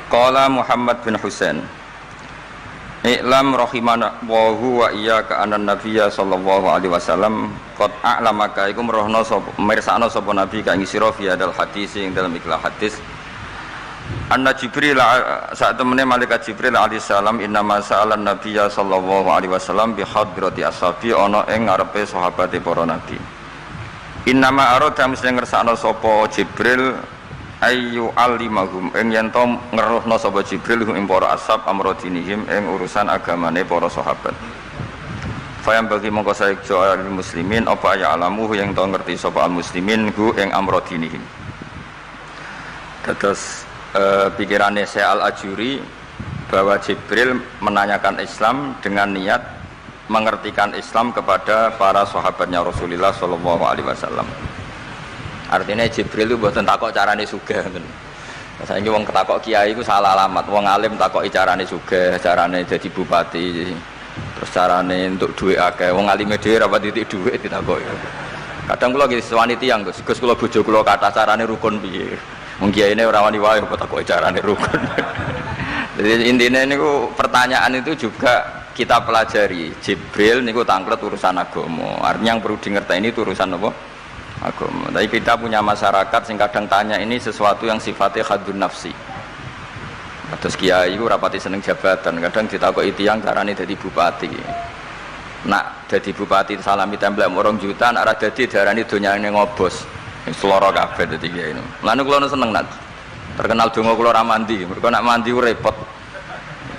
Qala Muhammad bin Husain I'lam rahimana wa huwa iyyaka anan nabiyya sallallahu alaihi wasallam qad a'lamaka iku merohno sapa mirsakno sapa nabi ka ing sira fi hadal hadis ing dalam ikhlas hadis anna Jibril saat temene malaikat Jibril alaihi salam innama sa'alan nabiyya sallallahu alaihi wasallam bi hadrati ashabi ana ing ngarepe sahabate para nabi innama arada mesti ngersakno sapa Jibril ayu alimahum ing yen to ngeruhna sapa Jibril ing para ashab amrodinihim ing urusan agamane para sahabat. Fayam bagi mongko saejo al muslimin apa ya alamu yang to ngerti sapa al muslimin hu ing amrodinihim. Terus pikirannya Syekh Al-Ajuri bahwa Jibril menanyakan Islam dengan niat mengertikan Islam kepada para sahabatnya Rasulullah sallallahu alaihi wasallam. Artinya Jibril itu buatan takok carane sugih ngoten. Saiki wong ketakok kiai iku salah alamat. Wong alim takoki carane sugih, carane dadi bupati, terus carane entuk dhuwit akeh. Wong alime dhewe ora pati titik dhuwit ditakoki. Kadang kula nggih sewani tiyang, Gus kula bojo kula kathah carane rukun piye. Wong kiyaine ora wani wae kok takoki carane rukun. Jadi intinya niku pertanyaan itu juga kita pelajari. Jibril niku tangklet urusan agama. Artinya yang perlu dingerteni itu urusan apa? Agama. Tapi kita punya masyarakat sing kadang tanya ini sesuatu yang sifatnya khadun nafsi. Terus kiai itu rapati seneng jabatan, kadang ditakoki tiyang carane dadi bupati. Nak dadi bupati salami templek orang juta, nak ora dadi darani donyane ngobos. Seloro kabeh dadi kiai ini. Lan kula seneng nak terkenal donga kula ora mandi, mergo nak mandi repot.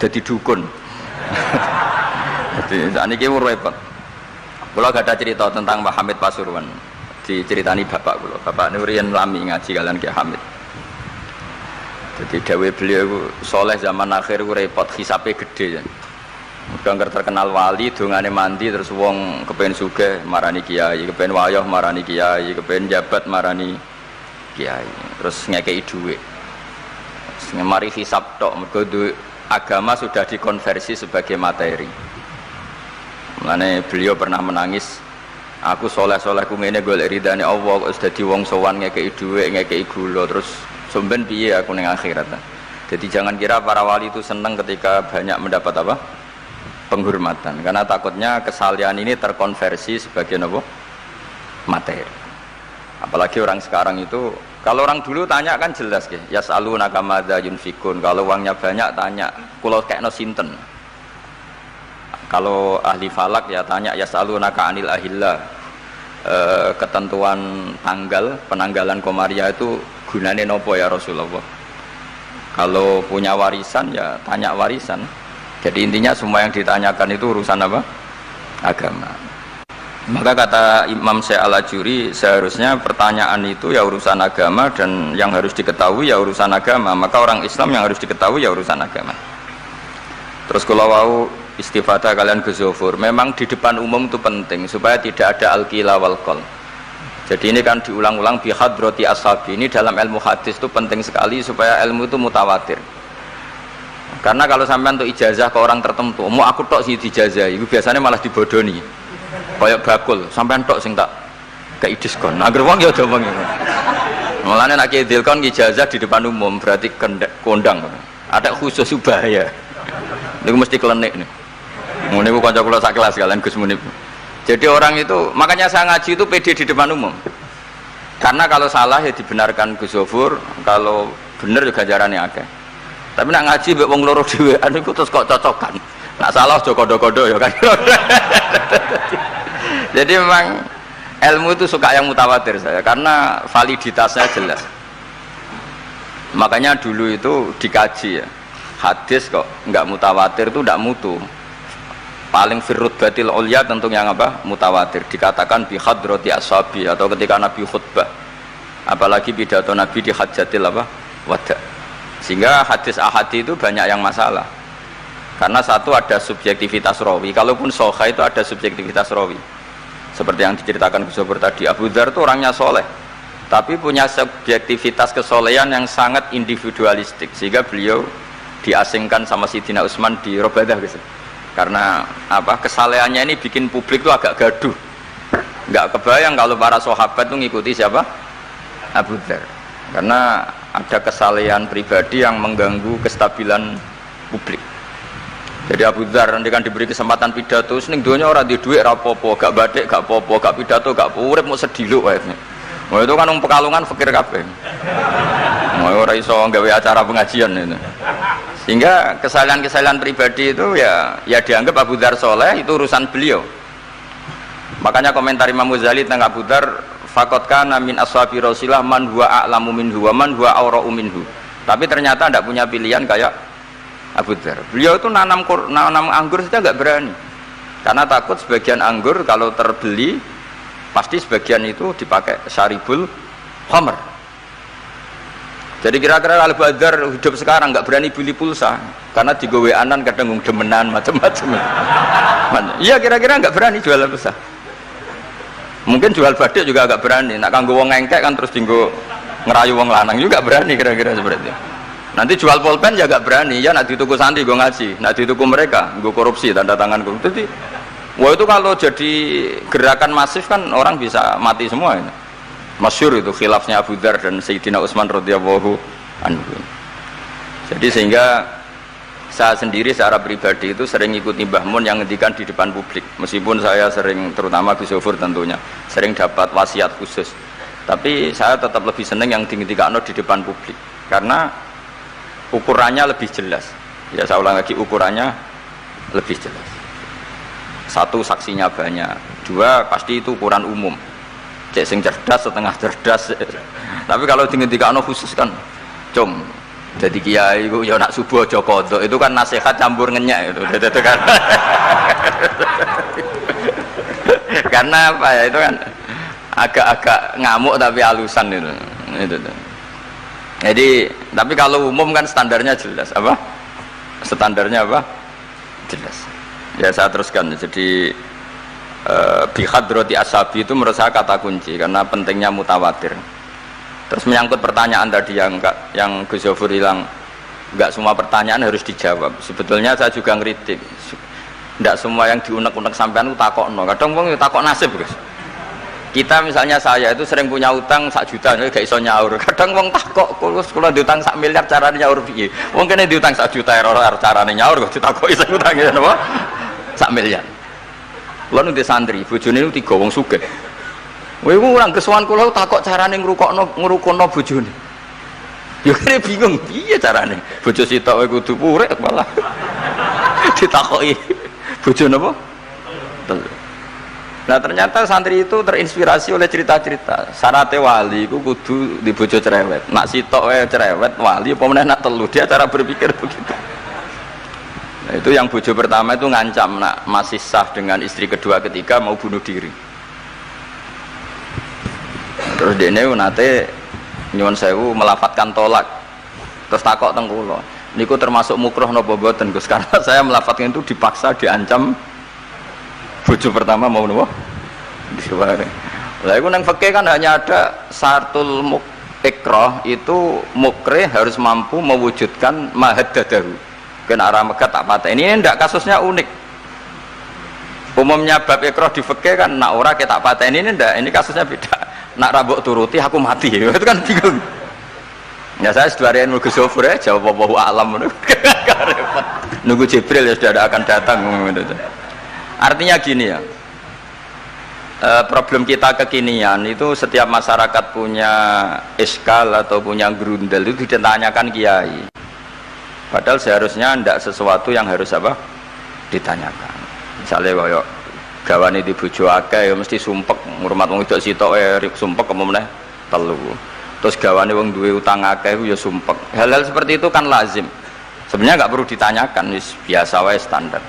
Dadi dukun. Dadi sakniki repot. Kula gadah cerita tentang Mbah Hamid Pasuruan. Diceritani bapak kula. Bapak Nurian lami ngaji kalian Ki Hamid. Jadi dawe beliau soleh zaman akhir ku repot, hisape gede ya. Udah terkenal wali, dongane mandi terus wong kepen sugih marani kiai, kepen wayah marani kiai, kepen jabat marani kiai. Terus ngekei dhuwit. Mari hisab tok mergo agama sudah dikonversi sebagai materi. Mulane beliau pernah menangis, aku soleh-solehku ngene golek ridane Allah kok dadi wong sowan ngekeki dhuwit, ngekeki gula terus somben piye aku ning akhirat. Jadi jangan kira para wali itu senang ketika banyak mendapat apa? Penghormatan, karena takutnya kesalian ini terkonversi sebagai apa? Materi. Apalagi orang sekarang itu, kalau orang dulu tanya kan jelas ya, yas'alunaka madza yunfikun. Kalau uangnya banyak tanya, kula kekno sinten. Kalau ahli falak ya tanya yas'alunaka anil ahillah, ketentuan tanggal penanggalan komaria itu gunane nopo ya Rasulullah. Kalau punya warisan ya tanya warisan. Jadi intinya semua yang ditanyakan itu urusan apa? Agama. Maka kata Imam Syekh Al-Ajuri seharusnya pertanyaan itu ya urusan agama dan yang harus diketahui ya urusan agama. Maka orang Islam yang harus diketahui ya urusan agama. Terus kalau wau istifadah kalian ke Zofur, memang di depan umum itu penting supaya tidak ada al-qila wal qol. Jadi ini kan diulang-ulang bihadrati ashabi. Ini dalam ilmu hadis itu penting sekali supaya ilmu itu mutawatir. Karena kalau sampai untuk ijazah ke orang tertentu, mau aku tok sih dijazah, itu biasanya malah dibodoni. Kayak bakul, sampai tok sing tak kei diskon. Nah, agar wong ya ada wong itu. Mulane nek kidilkon ijazah di depan umum berarti kondang. Ada khusus bahaya. Niku mesti klenik nih. Ngene ku kanca kula sak kelas kalian Gus Munib. Jadi orang itu, makanya saya ngaji itu pede di depan umum. Karena kalau salah ya dibenarkan Gus Zofur, kalau bener juga ganjarannya akeh. Tapi nak ngaji mbek wong loro dhewean iku terus kok cocokan. Nak salah aja kodo-kodo ya kan. Jadi memang ilmu itu suka yang mutawatir saya karena validitasnya jelas. Makanya dulu itu dikaji ya. Hadis kok enggak mutawatir itu enggak mutu. Paling firrut batil ulya tentu yang apa? Mutawatir. Dikatakan bi hadrati ashabi atau ketika Nabi khutbah. Apalagi pidato Nabi di hajatil apa? Wada. Sehingga hadis ahadi itu banyak yang masalah. Karena satu ada subjektivitas rawi. Kalaupun sahih itu ada subjektivitas rawi. Seperti yang diceritakan Gus Zofur tadi, Abu Dzar itu orangnya soleh, tapi punya subjektivitas kesolehan yang sangat individualistik. Sehingga beliau diasingkan sama Sidina Utsman di Robadah gitu. Karena apa? Kesalehannya ini bikin publik itu agak gaduh. Nggak kebayang kalau para sahabat itu ngikuti siapa? Abu Dzar. Karena ada kesalehan pribadi yang mengganggu kestabilan publik. Jadi Abu Dzar nanti kan diberi kesempatan pidato, seneng dunia orang di duit rapopo, gak batik, gak popo, gak pidato, gak urip mau sedih wae. Wah itu kan Pekalongan fakir kabeh. Wah ora iso gawe acara pengajian itu. Sehingga kesalahan-kesalahan pribadi itu ya dianggap Abu Dzar soleh, itu urusan beliau. Makanya komentar Imam Ghazali tentang Abu Dzar, faqad kana min ashabi Rasulillah man huwa a'lamu minhu wa man huwa awra'u minhu. Tapi ternyata tidak punya pilihan kayak Abu Dzar. Beliau itu nanam anggur saja nggak berani, karena takut sebagian anggur kalau terbeli pasti sebagian itu dipakai syaribul khamr. Jadi kira-kira Abu Dzar hidup sekarang nggak berani beli pulsa karena digoweanan kadang demenan macam-macam. Iya kira-kira nggak berani jual pulsa. Mungkin jual badik juga agak berani. Nak kanggo wong ngengkek kan terus dinggo ngerayu wong lanang juga berani kira-kira seperti itu. Nanti jual pulpen ya agak berani. Ya nak dituku santri gue ngaji, nak dituku mereka gue korupsi tanda tangan gue. Jadi wah itu kalau jadi gerakan masif kan orang bisa mati semua ini. Masyhur itu khilafnya Abu Dzar dan Sayyidina Utsman radhiyallahu anhu. Jadi sehingga saya sendiri secara pribadi itu sering ikuti Mbah Mun yang ngendikan di depan publik. Meskipun saya sering, terutama Gus Zofur tentunya, sering dapat wasiat khusus. Tapi saya tetap lebih senang yang ngendikan di depan publik. Karena ukurannya lebih jelas. Ya saya ulang lagi, ukurannya lebih jelas. Satu, saksinya banyak. Dua, pasti itu ukuran umum. Cek sing cerdas, setengah cerdas. Tapi kalau ngendikan khusus kan, cung. Jadi kiai itu ya nak subuh aja kodok, itu kan nasihat campur ngenyak itu kan. Karena apa ya, itu kan agak-agak ngamuk tapi halusan itu. Jadi tapi kalau umum kan standarnya jelas apa? Standarnya apa? Jelas. Ya saya teruskan. Jadi bihadrati ashabi itu menurut saya kata kunci karena pentingnya mutawatir. Terus menyangkut pertanyaan tadi yang Gus Zofur hilang, nggak semua pertanyaan harus dijawab. Sebetulnya saya juga ngeritik, nggak semua yang diunek-unek sampean itu takok no. Kadang wong takok nasib guys. Kita misalnya saya itu sering punya utang 1 juta, gak iso nyaur. Kadang wong takok, kalau diutang 1 miliar caranya nyaur piye? Wong kene diutang 1 juta error caranya nyaur kok ditakoki sing utangnya napa? 1 miliar. Kulo nu santri, bojone niku 3 wong sugih. Wah, itu orang kesuwan kula takok carane ngrukono bojone. Ya kene bingung, piye carane? Bojo sitok wae kudu purek malah. Ditakoki bojo napa? Nah, ternyata santri itu terinspirasi oleh cerita-cerita. Syaratnya wali iku kudu di bojo cerewet. Nak sitok wae cerewet, wali apa meneh nak telu, dia cara berpikir begitu. Nah, itu yang bojo pertama itu ngancam nak masih sah dengan istri kedua ketiga mau bunuh diri. Terus dene nate nyuwun sewu melafatkan tolak. Terus takok teng kula, niku termasuk mukroh napa mboten Gus? Karena saya melafatkan itu dipaksa, diancam bojo pertama mau napa? Disuware. Lah iku nang fikih kan hanya ada syartul ikrah, itu mukrih harus mampu mewujudkan mahaddadahu. Kena arah megat tak pateni. Ini ndak kasusnya unik. Umumnya bab ikrah di fikih kan nak ora ke tak pateni, ini ndak, ini kasusnya beda. Nak rabuk turuti aku mati, itu kan bingung. Ya saya seduarian Gus Zofur ya jawab wallahu alam. Nunggu Jibril ya sudah akan datang. Artinya gini ya, problem kita kekinian itu setiap masyarakat punya iskal atau punya grundel itu ditanyakan kiai. Padahal seharusnya tidak sesuatu yang harus apa ditanyakan. Misalnya kayak gawane di bojo akeh ya mesti sumpek ngurmat wong wedok sitok sumpek kemene telu. Terus gawane wong duwe utang akeh ya sumpek. Hal-hal seperti itu kan lazim. Sebenarnya nggak perlu ditanyakan, biasa wae standar.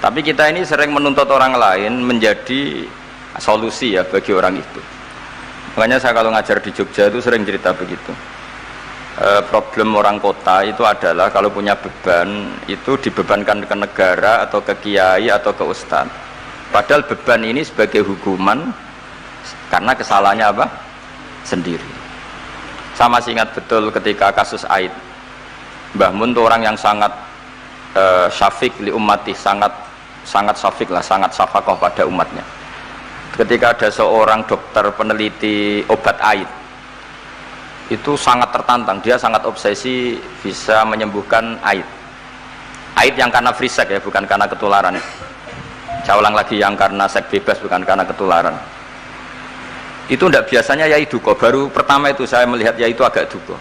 Tapi kita ini sering menuntut orang lain menjadi solusi ya bagi orang itu. Makanya saya kalau ngajar di Jogja itu sering cerita begitu. Problem orang kota itu adalah kalau punya beban itu dibebankan ke negara atau ke kiai atau ke ustadz. Padahal beban ini sebagai hukuman karena kesalahannya apa? Sendiri. Saya masih ingat betul ketika kasus Aid. Mbah Mun itu orang yang sangat syafiq li ummati, sangat syafiq lah, sangat syafaqah pada umatnya. Ketika ada seorang dokter peneliti obat Aid, itu sangat tertantang, dia sangat obsesi bisa menyembuhkan aid yang karena free sex ya, bukan karena ketularan. Saya ulang lagi, yang karena seks bebas, bukan karena ketularan. Itu tidak biasanya yai duko. Baru pertama itu saya melihat yai itu agak duko.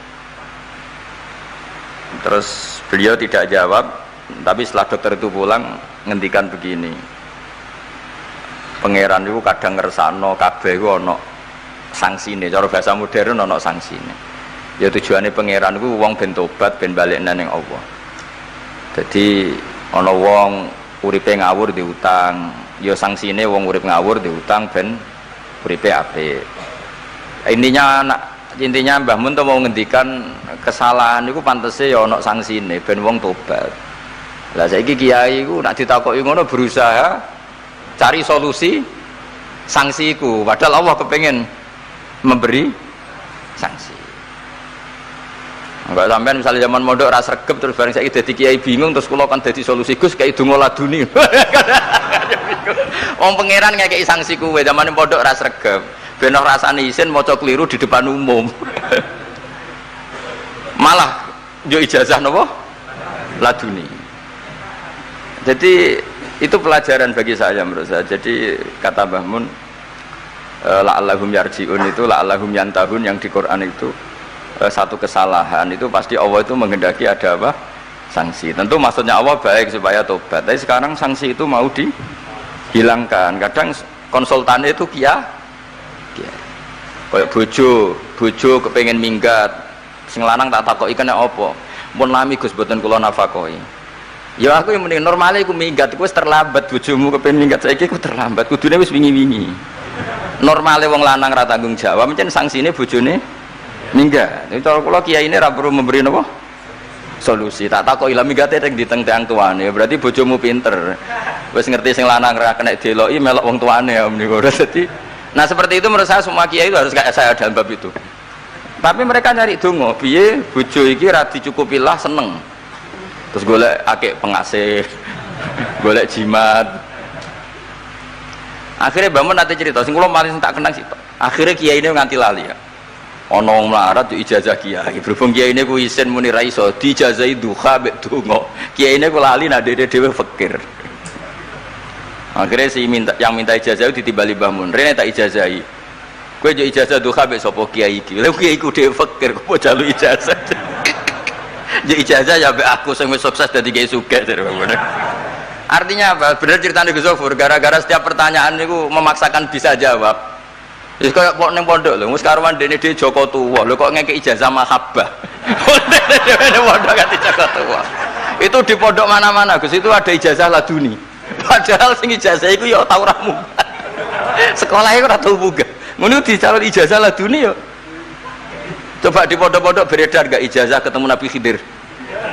Terus beliau tidak jawab, tapi setelah dokter itu pulang ngendikan begini, pangeran itu kadang ngersano kabeh itu ono sanksine, cara bahasa modern ono sanksine. Ya tujuannya pangeran itu wong ben tobat, ben balik nang Allah. Jadi ono wong uripe ngawur diutang, ya sanksine wong urip ngawur diutang ben uripe apik. Intinya Mbah Mun tuh mau ngendikan kesalahan itu pantese ya ono sanksine ben wong tobat. Lah saiki kiai iku nek ditakoki ngono berusaha cari solusi sanksiku, padahal Allah kepengen memberi sanksi. Enggak sampean misalnya zaman mondok ras regep terus bareng saiki dadi kiai bingung terus kula kan dadi solusi Gus kayak donga laduni. Wong pangeran ngekeki sanksi kuwe zaman mondok ras regep. Ben ora rasane isin maca keliru di depan umum. Malah yo ijazah napa? Laduni. Jadi itu pelajaran bagi saya menurut saya. Jadi kata Mbah Mun la'allahum yarji'un itu la'allahum yantahun yang di Quran itu satu kesalahan itu pasti Allah itu menghendaki ada apa? Sanksi. Tentu maksudnya Allah baik supaya tobat. Tapi sekarang sanksi itu mau dihilangkan. Kadang konsultannya itu kayak bojo kepengen minggat. Sing lanang tak takoki kena apa? Mun lami Gus boten kula nafakoi. Ya aku yang mending normalnya aku minggat, aku terlambat bojomu kepengen minggat saiki aku terlambat. Kudune wis wingi-wingi. Normalnya wong lanang ra tanggung jawab, mencen sanksine bojone minggat. Itu cara kula kiai ini ra perlu memberi napa? Solusi. Tak takoki lah minggate tek diteng-teng tuane. Berarti bojomu pinter. Wis ngerti sing lanang ra kena deloki melok wong tuane ya menika. Dadi nah seperti itu menurut saya semua kiai itu harus kayak saya dalam bab itu. Tapi mereka nyari donga, piye bojo iki ra dicukupilah seneng. Terus golek akeh pengasih, golek jimat. Akhirnya bangun nanti cerita, sing kula paling tak kenang sih. Akhirnya kiai ini nganti lali ya. Ana wong melarat ijazah kiai. Berhubung kiai ini ku isin muni ra iso diijazahi duha mek donga. Kiai ini ku lali nak dhewe fakir. Akhirnya yang minta ijazah itu ditimbali Mbah Mun. Rene tak ijazahi. Kowe yo ijazah duha mek sapa kiai iki. Lha kiai ku dhewe fakir kok jalu ijazah. Ya ijazah ya mbak aku sing wis sukses dadi kiai sugih. Artinya apa? Bener ceritane Gus Zofur, gara-gara setiap pertanyaan niku memaksakan bisa jawab. Wis koyo kok ning pondok lho, wis karuan dene dhewe Joko Tuwa. Lho kok ngekek ijazah mahabbah. Dene pondok ganti Joko Tuwa. Itu di pondok mana-mana Gus itu ada ijazah laduni. Padahal sing ijazah iku ya tau ra munggah. Sekolah iku ora tau munggah. Ngono dicalon ijazah laduni ya. Coba di pondok-pondok beredar gak ijazah ketemu Nabi Khidir?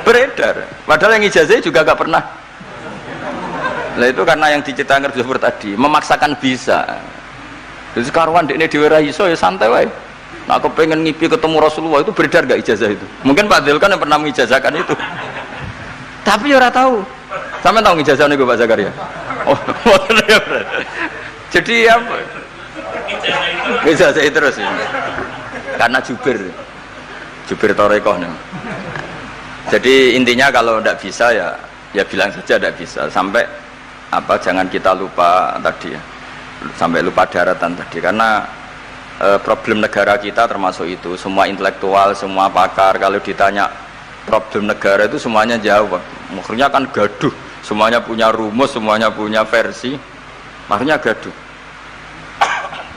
Beredar. Padahal yang ijazah juga gak pernah. Nah itu karena yang diceritakan Zufur tadi memaksakan bisa. Jadi karuan dekne dhewe ra iso ya santai wae. Nah aku pengen ngipi ketemu Rasulullah itu beredar gak ijazah itu? Mungkin Pak Dil kan yang pernah mengijazahkan itu. Tapi ya ora tahu. Sampe tahu ijazah niku Pak Zakaria? Oh, jadi apa? Ijazah terus ya. Karena jubir Torekoh nih. Jadi intinya kalau tidak bisa ya bilang saja tidak bisa. Sampai apa jangan kita lupa tadi ya, sampai lupa daratan tadi karena problem negara kita termasuk itu. Semua intelektual, semua pakar kalau ditanya problem negara itu semuanya jawab. Maksudnya kan gaduh, semuanya punya rumus, semuanya punya versi, makanya gaduh.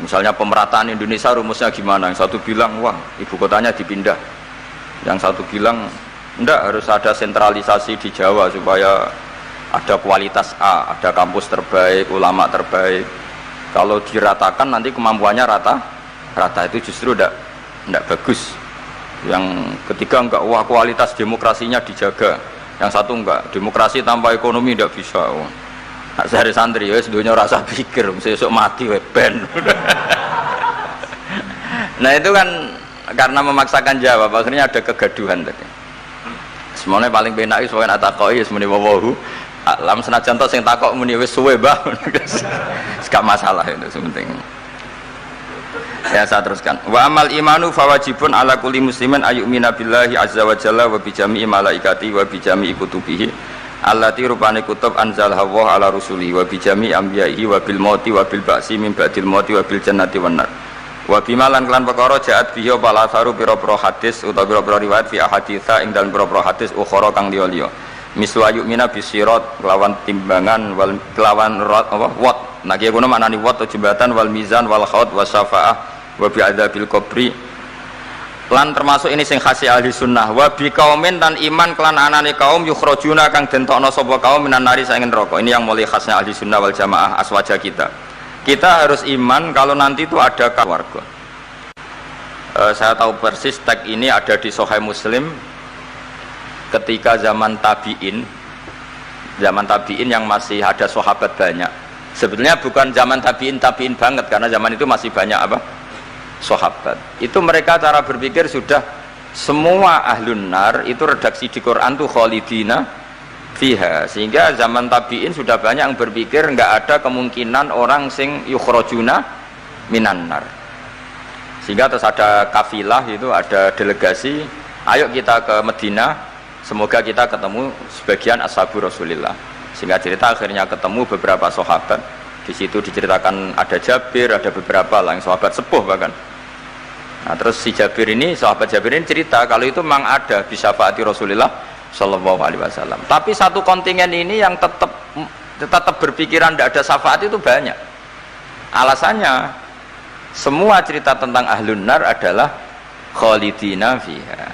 Misalnya pemerataan Indonesia rumusnya gimana? Yang satu bilang wah ibu kotanya dipindah, yang satu bilang enggak harus ada sentralisasi di Jawa supaya ada kualitas A, ada kampus terbaik, ulama terbaik. Kalau diratakan nanti kemampuannya rata itu justru enggak bagus. Yang ketiga enggak, wah kualitas demokrasinya dijaga. Yang satu enggak, demokrasi tanpa ekonomi enggak bisa. Nak sehari santri ya sedunia rasa pikir besok mati ben. Nah itu kan karena memaksakan jawab akhirnya ada kegaduhan tadi. Semuanya paling penak itu soalnya takoi semuni wawahu alam senajan to sing takok muni wis suwe mbah. Gak masalah itu sepenting. Ya saya teruskan. Wa amal imanu fawajibun ala kulli muslimin ayyumina billahi azza wa jalla wa bi jami'i malaikati wa bi jami'i kutubihi allati rupane kutub anzal Allah ala rusuli wa bi jami'i anbiya'ihi wa bil mauti wa bil ba'si min ba'dil mauti wa bil jannati wan nar. Wa bimalan kelan perkara jaat bihi bala saru pira-pira hadis utawa pira-pira riwayat fi ahaditsa ing dalem pira-pira hadis ukhara kang liya-liya. Mislu yu'mina bisirat kelawan timbangan wal kelawan wat. Nah kiye kono maknani wat jembatan wal mizan wal khaut wasyafaah wa bi adzabil qabri. Lan termasuk ini sing khasi ahli sunnah wa bi kaumin dan iman kelan anane kaum yukhrajuna kang dentokno sapa kaum minan nari saking neraka. Ini yang mulai khasnya ahli sunnah wal jamaah aswaja kita. Kita harus iman kalau nanti itu ada keluarga. Saya tahu persis tag ini ada di Sahih Muslim ketika zaman tabi'in yang masih ada sahabat banyak. Sebetulnya bukan zaman tabi'in banget karena zaman itu masih banyak apa? Sahabat. Itu mereka cara berpikir sudah semua ahlun nar itu redaksi di Quran tuh khalidina fiha, sehingga zaman tabi'in sudah banyak yang berpikir nggak ada kemungkinan orang sing yukhrajuna minan nar. Sehingga terus ada kafilah, itu ada delegasi, ayo kita ke Medina, semoga kita ketemu sebagian ashabu Rasulillah. Sehingga cerita akhirnya ketemu beberapa sahabat. Di situ diceritakan ada Jabir, ada beberapa lah yang sahabat sepuh bahkan. Nah terus si Jabir ini, sahabat Jabir ini cerita kalau itu memang ada bisa syafaati Rasulillah Sallallahu Alaihi Wasallam. Tapi satu kontingen ini yang tetap berpikiran tidak ada syafaat itu banyak. Alasannya semua cerita tentang ahlun nar adalah khalidina fiha.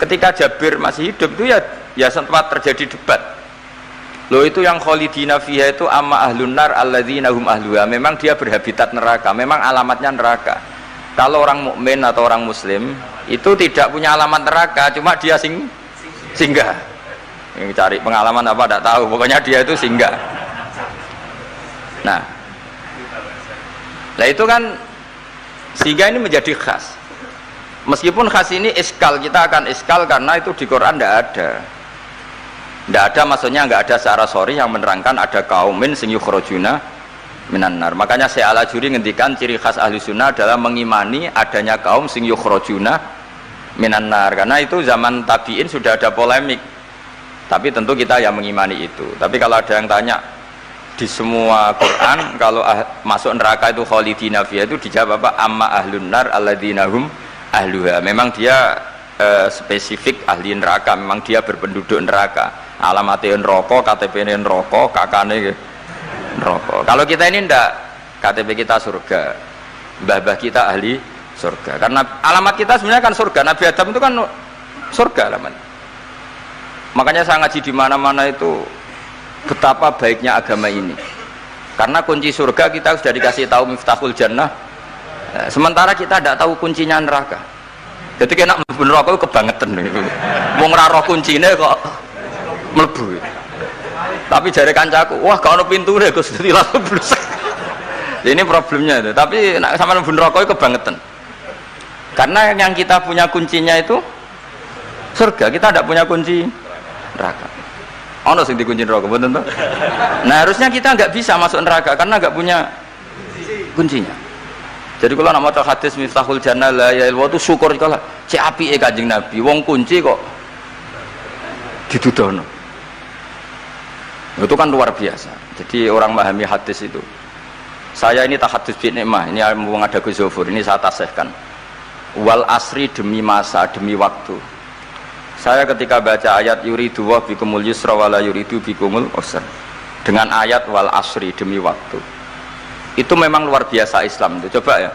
Ketika Jabir masih hidup itu ya sempat terjadi debat. Loh itu yang khalidina fiha itu amma ahlun nar alladzina hum ahluha. Memang dia berhabitat neraka, memang alamatnya neraka. Kalau orang mukmin atau orang muslim itu tidak punya alamat neraka, cuma dia singgah. Yang cari pengalaman apa tidak tahu, pokoknya dia itu singgah. Nah itu kan sehingga ini menjadi khas. Meskipun khas ini iskal, kita akan iskal karena itu di Quran tidak ada maksudnya nggak ada secara sorry yang menerangkan ada kaumin sing yukhrajuna minan nar. Makanya Syekh Al-Ajuri ngendikan ciri khas ahli sunnah adalah mengimani adanya kaum sing yukhrajuna minan nar, karena itu zaman tabi'in sudah ada polemik, tapi tentu kita yang mengimani itu. Tapi kalau ada yang tanya di semua Quran kalau masuk neraka itu khalidina fiha, itu dijawab apa? Amma ahlun nar alladzina hum ahluha. Memang dia spesifik ahli neraka, memang dia berpenduduk neraka, alamatnya neraka, KTP-nya neraka, kakane neraka. Kalau kita ini ndak, KTP kita surga, mbah-mbah kita ahli surga, karena alamat kita sebenarnya kan surga. Nabi Adam itu kan surga alamat. Makanya saya ngaji di mana-mana itu betapa baiknya agama ini, karena kunci surga kita sudah dikasih tahu miftahul jannah, sementara kita tidak tahu kuncinya neraka. Jadi kena mlebu neraka itu kebangetan itu. Wong ora roh kuncine kok mlebu. Tapi jare kancaku, wah gak ono pintune Gus, langsung blesek. Ini problemnya itu. Tapi nek sampean mlebu neraka itu kebangetan. Karena yang kita punya kuncinya itu surga, kita tidak punya kunci neraka. Ono sing dikunci neraka, betul tuh? Nah harusnya kita nggak bisa masuk neraka karena nggak punya kuncinya. Jadi kalau nak maca hadis miftahul jannah la ilaha illallah itu syukur kalau cek apike Kanjeng Nabi, wong kunci kok didudono. Itu kan luar biasa. Jadi orang memahami hadis itu. Saya ini tahadus bin nikmah, ini mumpung ada Gus Zofur, ini saya tasihkan. Wal asri demi masa, demi waktu. Saya ketika baca ayat yuridu wa bikumul yusra wala yuridu bikumul usra, dengan ayat wal asri demi waktu, itu memang luar biasa Islam itu. Coba ya,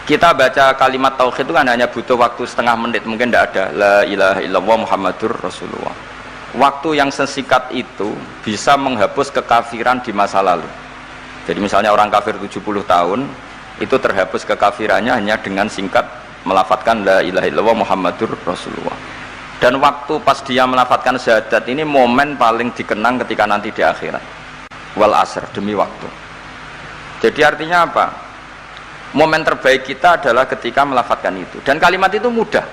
kita baca kalimat tauhid itu kan hanya butuh waktu setengah menit, mungkin tidak ada la ilaha illallah Muhammadur Rasulullah. Waktu yang sesikat itu bisa menghapus kekafiran di masa lalu. Jadi misalnya orang kafir 70 tahun itu terhapus kekafirannya hanya dengan singkat melafadzkan la ilaha illallah Muhammadur Rasulullah. Dan waktu pas dia melafadzkan syahadat ini momen paling dikenang ketika nanti di akhirat. Wal asr demi waktu. Jadi artinya apa? Momen terbaik kita adalah ketika melafadzkan itu. Dan kalimat itu mudah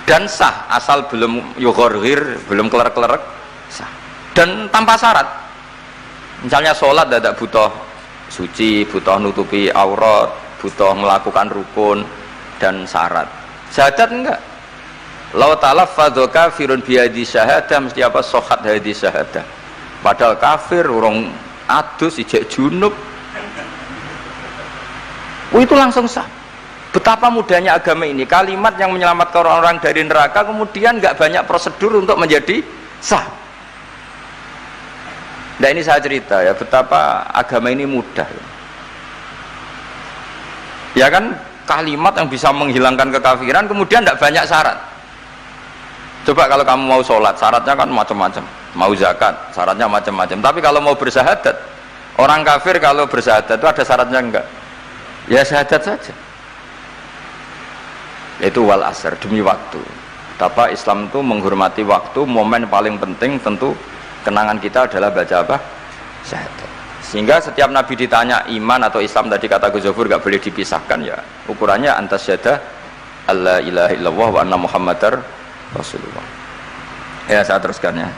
dan sah asal belum yughorghir, belum kelerek-kelerek, sah. Dan tanpa syarat. Misalnya sholat tidak butuh suci, butuh nutupi aurat, butuh melakukan rukun dan syarat. Syahadat enggak. Lau talaffadhu kafirun bihadi syahadah mesti apa sohat hadi syahadah. Padahal kafir urung adus ijek junub. Itu langsung sah. Betapa mudahnya agama ini. Kalimat yang menyelamatkan orang-orang dari neraka kemudian enggak banyak prosedur untuk menjadi sah. Nah ini saya cerita ya, betapa agama ini mudah. Ya kan, kalimat yang bisa menghilangkan kekafiran kemudian tidak banyak syarat. Coba kalau kamu mau sholat, syaratnya kan macam-macam. Mau zakat, syaratnya macam-macam. Tapi kalau mau bersyahadat, orang kafir kalau bersyahadat itu ada syaratnya enggak? Ya syahadat saja. Itu wal asr, demi waktu. Betapa Islam itu menghormati waktu, momen paling penting tentu kenangan kita adalah baca apa? Syahadat. Sehingga setiap Nabi ditanya iman atau Islam tadi kata Gus Zafur gak boleh dipisahkan ya. Ukurannya antas syahadah alla ilaha illallah wa anna muhammadar rasulullah. Ya saya teruskan ya.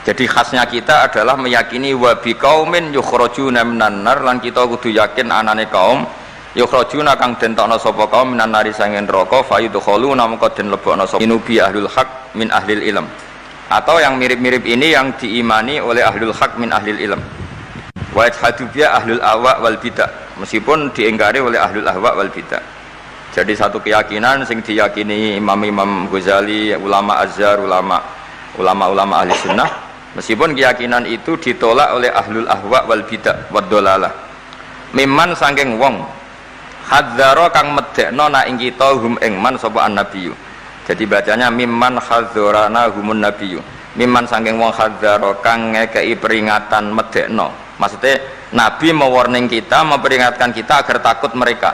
Jadi khasnya kita adalah meyakini wa biqaumin yukhrajuna minan nar, lan kita kudu yakin anane kaum yukhrajuna kang den tokno sapa kaum minan nari sangen neraka fayudkhuluna mongko den lebokno sapa inubi ahlul haq min ahlil ilm. Atau yang mirip-mirip ini yang diimani oleh ahlul haq min ahlil ilm. Wa yajhadu biya ahlul ahwa wal bidah, meskipun diingkari oleh ahlul ahwa wal bidah. Jadi satu keyakinan sing diyakini Imam Ghazali, ulama Azhar, ulama ahli sunnah, meskipun keyakinan itu ditolak oleh ahlul ahwa wal bidah wad dolalah. Mimman saking wong hadzara kang medekno na ing kita hum ing man sapa annabiyyu. Jadi bacanya mimman hadzarana humun nabiyyu. Mimman saking wong hadzara kang ngekeki peringatan medekno. Maksudnya Nabi mewarning kita, memperingatkan kita agar takut mereka.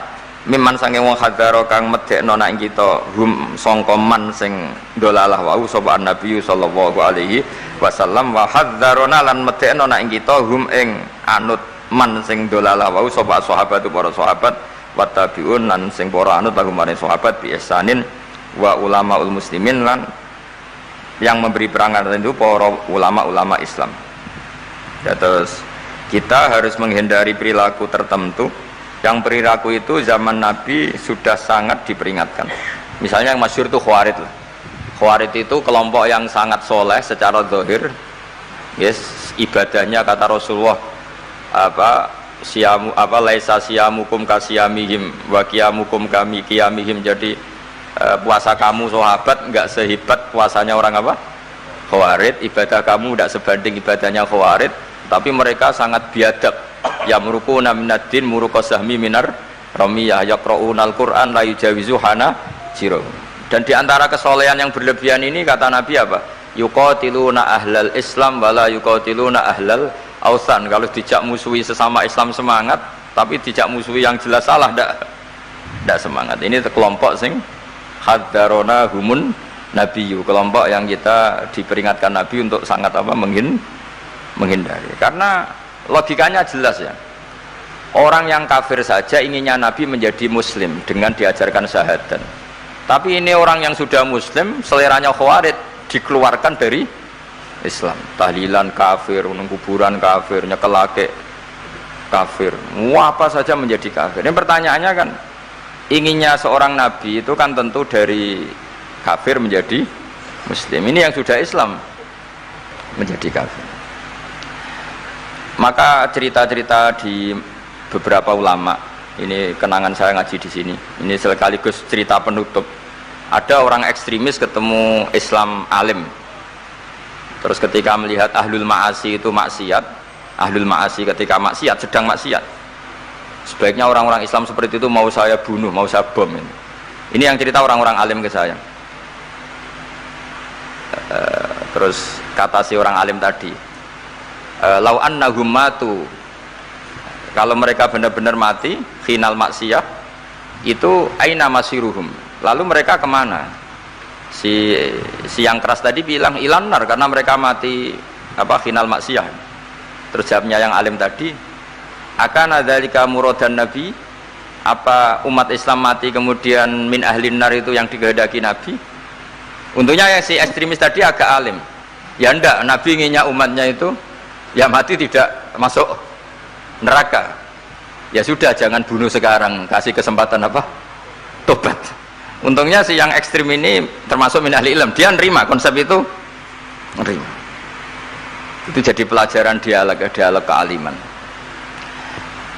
Mimman saking wong hadzara kang medekno na ing kita hum sangka man sing dolalah wau sapa annabiyyu sallallahu alaihi wasallam wa hadzarana lan medekno na ing kita hum ing anut man sing dolalah wau sapa sahabat para sahabat wa tabiun lan sing para anut lagu maring sahabat bi ihsanin wa ulamaul muslimin lan yang memberi perangan itu para ulama-ulama Islam. Ya, terus kita harus menghindari perilaku tertentu yang perilaku itu zaman Nabi sudah sangat diperingatkan. Misalnya yang masyhur itu Khawarij. Khawarij itu kelompok yang sangat soleh secara zahir. Yes, ibadahnya kata Rasulullah laisa siyamukum kasiyamihim wa qiyamukum kami qiyamihim. Jadi puasa kamu sahabat enggak sehebat puasanya orang apa? Khawarij. Ibadah kamu tidak sebanding ibadahnya Khawarij, tapi mereka sangat biadab. Ya murukuna minaddin murukosahmi minar ramiyah yaqra'unal Qur'an la yujawizu hana jiro. Dan diantara kesolehan yang berlebihan ini kata Nabi apa? Yuqatiluna ahlal Islam wala yuqatiluna ahlal ausan. Kalau dijak musuhi sesama Islam semangat, tapi dijak musuhi yang jelas salah ndak semangat. Ini kelompok sing haddarona humun nabiyyu, kelompok yang kita diperingatkan Nabi untuk sangat apa menghindari. Karena logikanya jelas ya, orang yang kafir saja inginnya Nabi menjadi muslim dengan diajarkan syahadat. Tapi ini orang yang sudah muslim, seleranya Khawarij, dikeluarkan dari Islam. Tahlilan kafir, kuburan kafir, nyekelake kafir, apa saja menjadi kafir. Ini pertanyaannya kan, inginnya seorang Nabi itu kan tentu dari kafir menjadi muslim. Ini yang sudah Islam menjadi kafir. Maka cerita-cerita di beberapa ulama, ini kenangan saya ngaji di sini. Ini sekaligus cerita penutup. Ada orang ekstremis ketemu Islam alim. Terus ketika melihat ahlul ma'asi itu maksiat, ahlul ma'asi ketika maksiat, sedang maksiat, sebaiknya orang-orang Islam seperti itu mau saya bunuh, mau saya bom. Ini yang cerita orang-orang alim ke saya. Terus kata si orang alim tadi, lau annahum matu, kalau mereka benar-benar mati khinal maksiyah itu aina masiruhum, lalu mereka kemana? Si yang keras tadi bilang ilanar, karena mereka mati apa khinal maksiyah. Terus jawabnya yang alim tadi, akan adzalika muradan nabi, apa umat Islam mati kemudian min ahlin nar itu yang dikehendaki Nabi? Untungnya yang si ekstremis tadi agak alim. Ya ndak, Nabi inginnya umatnya itu ya mati tidak masuk neraka. ya sudah jangan bunuh sekarang, kasih kesempatan apa? Tobat. Untungnya si yang ekstrim ini termasuk min ahli ilm, dia nerima konsep itu, nerima. Itu jadi pelajaran dialog kealiman.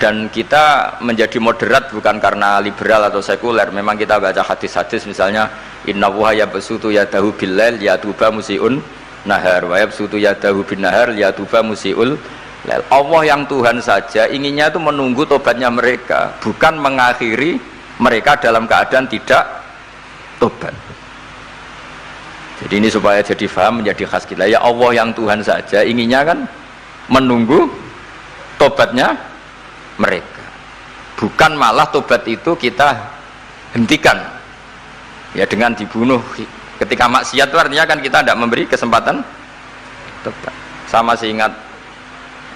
Dan kita menjadi moderat bukan karena liberal atau sekuler. Memang kita baca hadis-hadis misalnya inna wuha yabsutu yadahu billail yatuba musiun nahar wa yabsutu yadahu bin nahar yatuba musiul lail. Allah yang Tuhan saja inginnya itu menunggu tobatnya mereka, bukan mengakhiri mereka dalam keadaan tidak tobat. Jadi ini supaya jadi faham, menjadi khas kita. Ya Allah yang Tuhan saja inginnya kan menunggu tobatnya mereka, bukan malah tobat itu kita hentikan ya dengan dibunuh ketika maksiat. Itu artinya kan kita tidak memberi kesempatan tobat. Sama masih ingat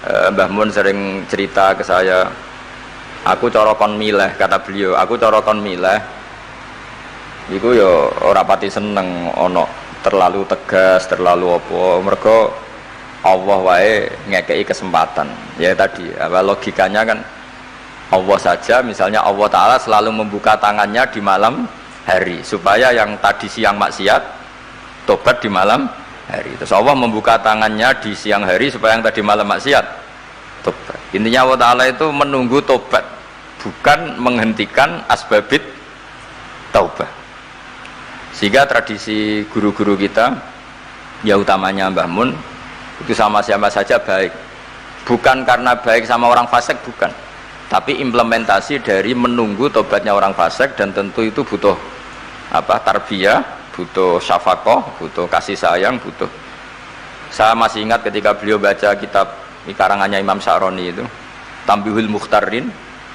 Mbah Mun sering cerita ke saya, aku corokon mileh, kata beliau, aku corokon mileh iku ya ora pati seneng ono terlalu tegas, terlalu apa, mergo Allah wae ngekei kesempatan. Ya tadi, apa logikanya kan Allah saja, misalnya Allah Ta'ala selalu membuka tangannya di malam hari supaya yang tadi siang maksiat tobat di malam hari. Terus Allah membuka tangannya di siang hari supaya yang tadi malam maksiat tobat. Intinya Allah Ta'ala itu menunggu tobat, bukan menghentikan asbabit taubah. Sehingga tradisi guru-guru kita, ya utamanya Mbah Mun, itu sama siapa saja baik, bukan karena baik sama orang fasik, bukan, tapi implementasi dari menunggu tobatnya orang fasik. Dan tentu itu butuh apa, tarbiyah, butuh syafaqah, butuh kasih sayang, butuh. Saya masih ingat ketika beliau baca kitab karangannya Imam Sa'roni itu Tambihul Mukhtarin,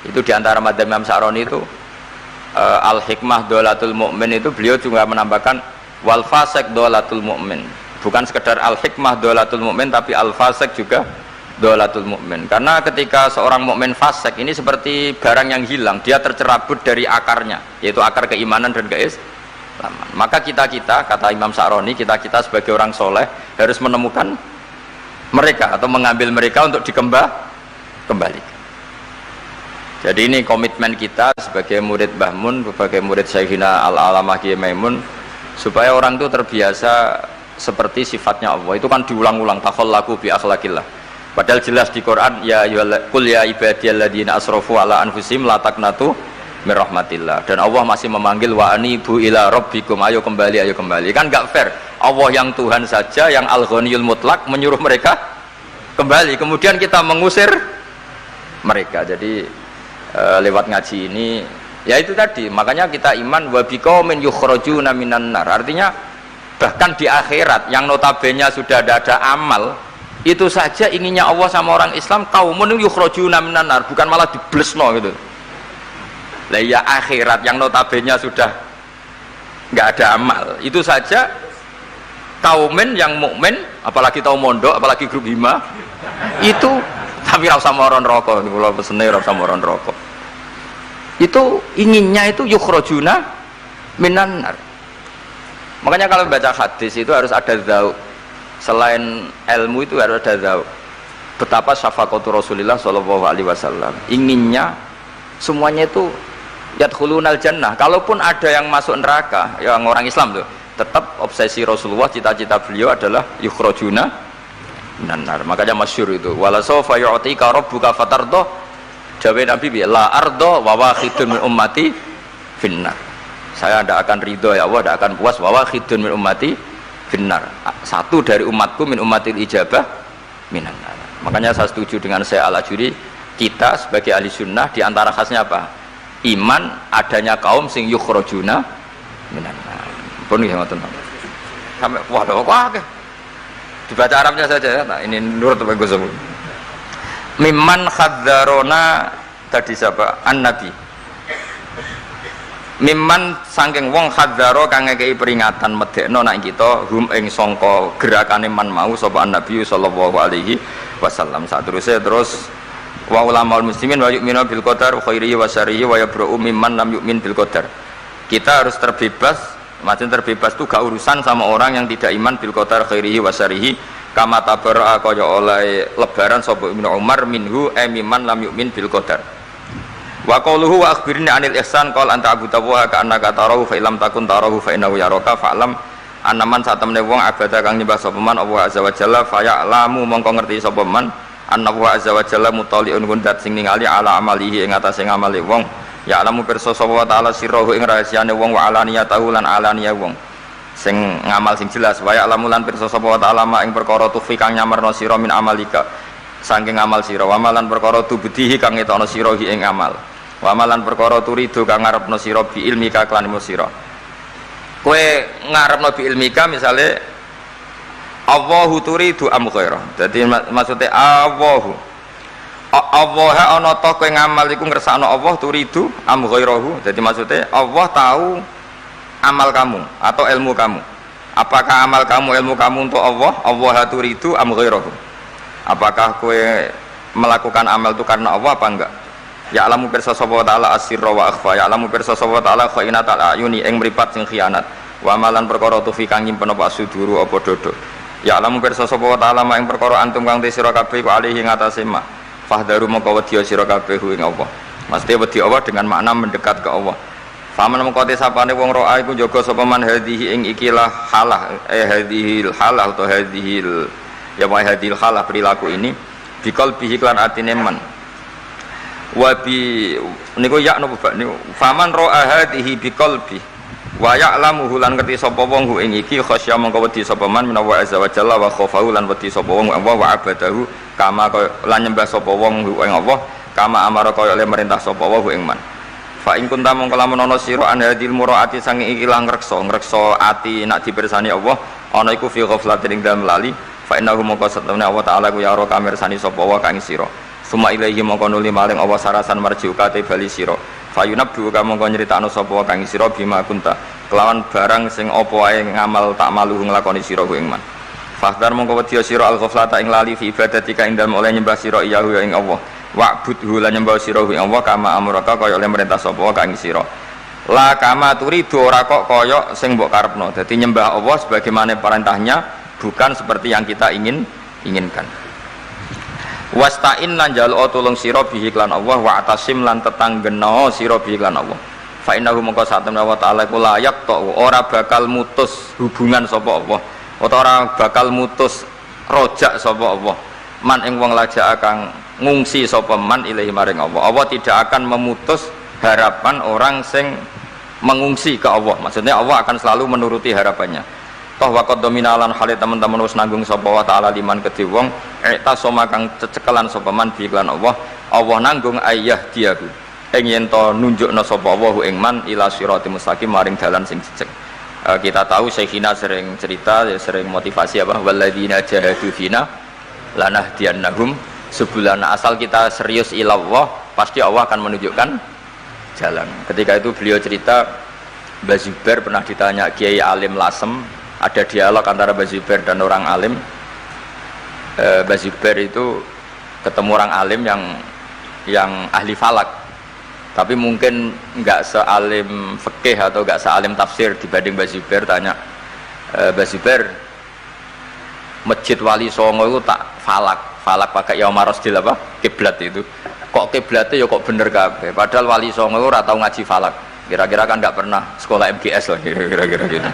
itu diantara madzhab Imam Sa'roni itu al-hikmah dolatul mu'min, itu beliau juga menambahkan wal fasik dolatul mu'min. Bukan sekedar al-hikmah dolatul mu'min, tapi al-fasik juga dolatul mu'min. Karena ketika seorang mukmin fasik ini seperti barang yang hilang, dia tercerabut dari akarnya, yaitu akar keimanan dan keislaman. Maka kita-kita, kata Imam Sa'roni, kita-kita sebagai orang soleh harus menemukan mereka atau mengambil mereka untuk dikembalikan. Jadi ini komitmen kita sebagai murid Mbah Mun, sebagai murid Syekhina Al-Alamah Kiai Maimun, supaya orang itu terbiasa seperti sifatnya Allah. Itu kan diulang-ulang, takhallaku bi akhlaqillah. Padahal jelas di Quran, ya qul ya ibadiyalladzina asrafu ala anfusihim la taqnatu mir rahmatillah. Dan Allah masih memanggil wa anibu ila rabbikum, ayo kembali, ayo kembali. Kan enggak fair. Allah yang Tuhan saja, yang Al-Ghaniyul Mutlaq, menyuruh mereka kembali, kemudian kita mengusir mereka. Jadi lewat ngaji ini ya itu tadi, makanya kita iman wa biqaumin yukhrajuna minan nar. Artinya bahkan di akhirat yang notabene sudah ada amal, itu saja inginnya Allah sama orang Islam kaumun yukhrajuna minan nar, bukan malah diblesno gitu. Lah ya akhirat yang notabene sudah enggak ada amal, itu saja kaumen yang mukmin, apalagi tau mondok, apalagi grup hima, itu tapi ora usah moron rokok, kula pesene ora usah moron rokok. Itu inginnya itu yukhrajuna minan nar. Makanya kalau baca hadis itu harus ada dzauq. Selain ilmu itu harus ada dzauq. Betapa syafaqatu Rasulullah sallallahu alaihi wasallam. Inginnya semuanya itu yadkhulunal jannah. Kalaupun ada yang masuk neraka, yang orang Islam tuh, tetap obsesi Rasulullah, cita-cita beliau adalah yukhrajuna minan. Makanya masyhur itu wala sawfa yu'tika rabbuka fatardah, jawab Nabi la ardo wa wakhidun min ummati finnar. Saya tidak akan ridho ya Allah, tidak akan puas wa wakhidun min ummati finnar, satu dari umatku min ummatil ijabah minan. Makanya saya setuju dengan saya Al-Ajuri, kita sebagai ahli sunnah diantara khasnya apa? Iman adanya kaum sing yukhrajuna minan. Pun nggih ngoten. Sampai waduh kok dibaca Arabnya saja. Nah, ini nurut apa Gus. Mimman khadzarona tadi siapa? An-Nabi. Mimman saking wong khadzaro kang ngekeki peringatan medekno nak kita hum ing sangka gerakane man mau sapa Nabi sallallahu alaihi wasallam. Saterusé terus wa ulamaul muslimin wa yu'minu bil qadar khairihi wa syarrihi wa yabra'u mimman lam yu'min bil qadar. Kita harus terbebas. Macam terbebas itu gak urusan sama orang yang tidak iman bil qadar khairihi wa syarrihi, kama tabara'a kaya oleh lebaran sapa Ibnu Umar minhu mimman lam yu'min bil qadar. Wa qauluhu wa akhbirni 'anil ihsan qala anta abudallaha ka annaka tarahu fa illam takun tarahu fa innahu yaraka fa'lam annaman satemene wong abada kang nyembah sapa man Allah azza wa jalla fa ya'lamu mongko ngerti sapa man annahu azza wa jalla mutali'un kundat sing ningali ala amalihi ing atase ngamale wong ya'lamu pirsa sapa wa ta'ala sirruhu ing rahasiane wong wa alaniyatahu lan alaniya wong sing ngamal sing jelas wa ya'lamu lan pirsa sapa wa ta'ala ma ing perkara tufi kang nyamarno sira min amalika saking amal sira wa malan perkara tubdihi kang ngetokno sira ing amal wa malan perkara turidu kang ngarepno sira bi ilmika kelan ilmu sira kowe ngarepno bi ilmika misale Allahu turidu am ghairah dadi maksude Allah ana ta kowe ngamal iku ngersakno Allah turidu am ghairahu dadi maksude Allah tahu amal kamu atau ilmu kamu apakah amal kamu ilmu kamu untuk Allah Allah turidu am ghairahu apakah kowe melakukan amal itu karena Allah apa enggak ya'lamu pirsa sapa ta'ala asirra wa akhfa ya'lamu pirsa sapa ta'ala khainatal ayuni ing mripat sing khianat wa amalan perkara tufi kang nyimpen apa suduru apa dodo ya'lamu pirsa sapa ta'ala ing perkara antum kang sira kabeh ku alihi ngatasé ma fahdaru mongko wedi sira kabeh ing Allah mesti wedi Allah dengan makna mendekat ke Allah faman mongko te sapane wong roa iku jaga sapa man hadhihi ing ikilah halah hadhil halah atau hadhil ya wa hadhil halah perilaku ini bikal bihi lan atine man wabi niku ya napa Pak niku faman ra'a hadhihi biqalbi wa ya'lamu lan ngerti sapa wong hu ing iki khasya mongko wedi sapa man menawa azza wa jalla wa khafahu lan wedi sapa wong Allah wa abadahu kama lan nyembah sapa wong hu ing Allah kama amara kaya oleh merintah sapa wong hu ing man fa ing kunta mongko lamun ana sira an hadil muraati sange iki lang ngrekso ati nak dipirsani Allah ana iku fi ghaflatin ing dalem lali fa innahu mongko satemene Allah taala ku ya ora kamirsani sapa wa kang sira summa ilaihi mongko nuli maling Allah sarasan marjiuka te bali sira fayunabbu ka mongko nyritakno sapa kang sira bima kunta kelawan barang sing apa wae ngamal tak malu nglakoni sira ku ing man fahdar mongko wedi sira al ghaflata ing lali fi ibadatika ing dalem oleh nyembah sira iyahu ing Allah wa'budhu lan nyembah sira ing Allah kama amraka kaya oleh merintah sapa kang sira la kama turidu ora kok kaya sing mbok karepno dadi nyembah Allah sebagaimana perintahnya bukan seperti yang kita inginkan wasta'in lan jaluk tulung sira bihi lan Allah wa atasim lan tetanggena sira bihi lan Allah fa innahu mongko satemene wa ta'ala iku layak to ora bakal mutus hubungan sapa Allah ora bakal mutus rojak sapa Allah man ing wong lajak kang ngungsi sapa man ilahi maring Allah Allah tidak akan memutus harapan orang sing mengungsi ke Allah maksudnya Allah akan selalu menuruti harapannya toh waqad dominalan hale teman-teman wis nanggung sapa wa ta'ala liman kedhe wong eta soma kang cecekelan sapa man bi iklan Allah nanggung ayah diaku ing yen to nunjukna sapa Allah ing man ila siratal mustaqim maring dalan sing jejeg kita tahu Syekhina sering cerita sering motivasi apa walladzina jahadu fina lanahdiyannahum subulana asal kita serius ila Allah pasti Allah akan menunjukkan jalan ketika itu beliau cerita Mbah Zubair pernah ditanya Kiai Alim Lasem ada dialog antara Mbah Zubair dan orang alim Mbah Zubair itu ketemu orang alim yang ahli falak tapi mungkin nggak sealim fikih atau nggak sealim tafsir dibanding Mbah Zubair tanya Mbah Zubair masjid Wali Songo itu tak falak pakai yaumar rasdil apa kiblat itu kok kiblatnya ya kok bener kabeh padahal Wali Songo itu ora tau ngaji falak kira-kira kan nggak pernah sekolah MGS lah kira-kira gitu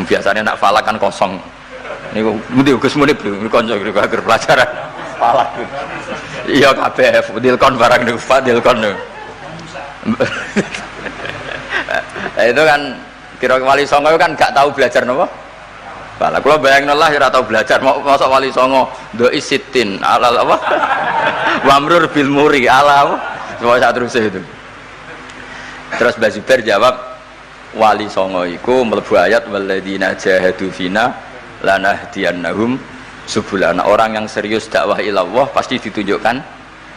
biasanya nak falak kan kosong ini Gus Munib konco agar pelajaran falak iya kabeh dilkon barang nih dilkon nih itu kan kira Wali Songo kan nggak tahu belajar nopo falak kalau bayangin lah ya tahu belajar mau masuk Wali Songo doi sitin ala apa wamrur bil muri ala apa semua saat terus itu terus Mbah Zubair jawab Wali Songo iku mlebu ayat walladzina jahadu fina lanahdiyannahum subulana orang yang serius dakwah ilallah pasti ditunjukkan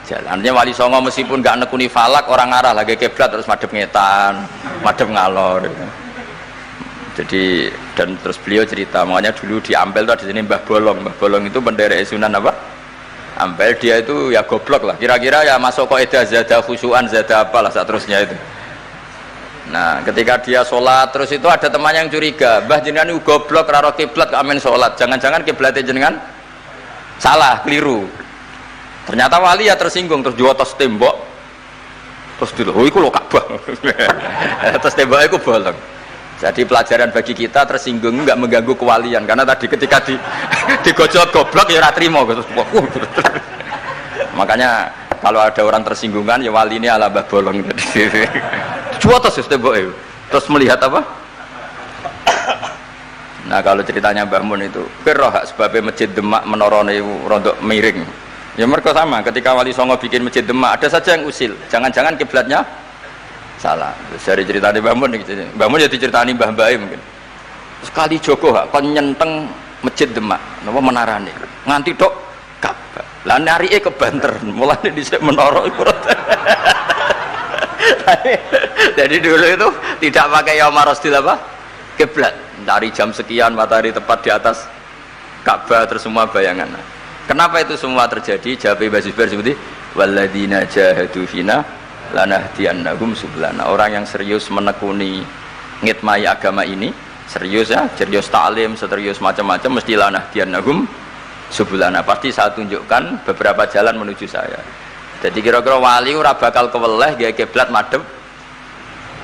jalannya Wali Songo meskipun gak nekuni falak orang arah lagi kiblat terus madhep ngetan madhep ngalor jadi dan terus beliau cerita makanya dulu di Ampel itu ada sini Mbah Bolong itu penderek Sunan apa Ampel dia itu ya goblok lah kira-kira ya masuk kaidah zada khusyuan zada apalah seterusnya itu. Nah ketika dia sholat terus itu ada teman yang curiga Mbah jenengan itu goblok raro kiblat amin sholat jangan-jangan kiblatnya jenengan salah keliru ternyata wali ya tersinggung terus diotos tembok Terus dulu, oh iku lho Ka'bah. Terus temboknya iku bolong. Jadi pelajaran bagi kita tersinggung nggak mengganggu kewalian karena tadi ketika digojol goblok ya ora trimo terus. Makanya kalau ada orang tersinggungan ya wali ini ala Mbah Bolong tadi. Cuatas temboknya. Terus melihat apa? Nah kalau ceritanya Mbah Mun itu keroh sebabnya Masjid Demak menorone rontok miring. Ya mereka sama ketika Wali Songo bikin Masjid Demak ada saja yang usil. Jangan-jangan kiblatnya salah. Terus dari ceritanya Mbah Mun gitu. Mbah Mun ya diceritani Mbah Bae mungkin. Sekali Joko kon nyenteng Masjid Demak napa menarane. Nganti tok Ka'bah. Lah narike kebanter. Mulane dhisik menara iku. Jadi dulu itu tidak pakai yaumar rasdil apa? Kiblat. Dari jam sekian matahari tepat di atas Ka'bah terus semua bayangan. Kenapa itu semua terjadi? Jawab Mbah Zubair seperti walladzina jahadu fina lanahdiyannahum sublana. Orang yang serius menekuni ngitmai agama ini, serius ya, serius ta'lim, serius macam-macam mesti lanahdiyannahum sublana. Pasti saya tunjukkan beberapa jalan menuju saya. Jadi kira-kira wali ora bakal keweleh gawe kiblat madhep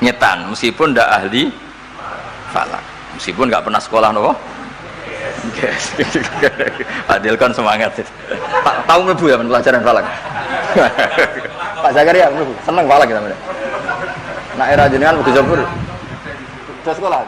nyetan meskipun ndak ahli falak. Meskipun nggak pernah sekolah nopo. Yes. Adil kan semangat. Pak tahu ngebu ya pelajaran falak. Pak Zakaria ngebu, seneng falak kita. Nah era jenengan Gus Zabur. Terus sekolah.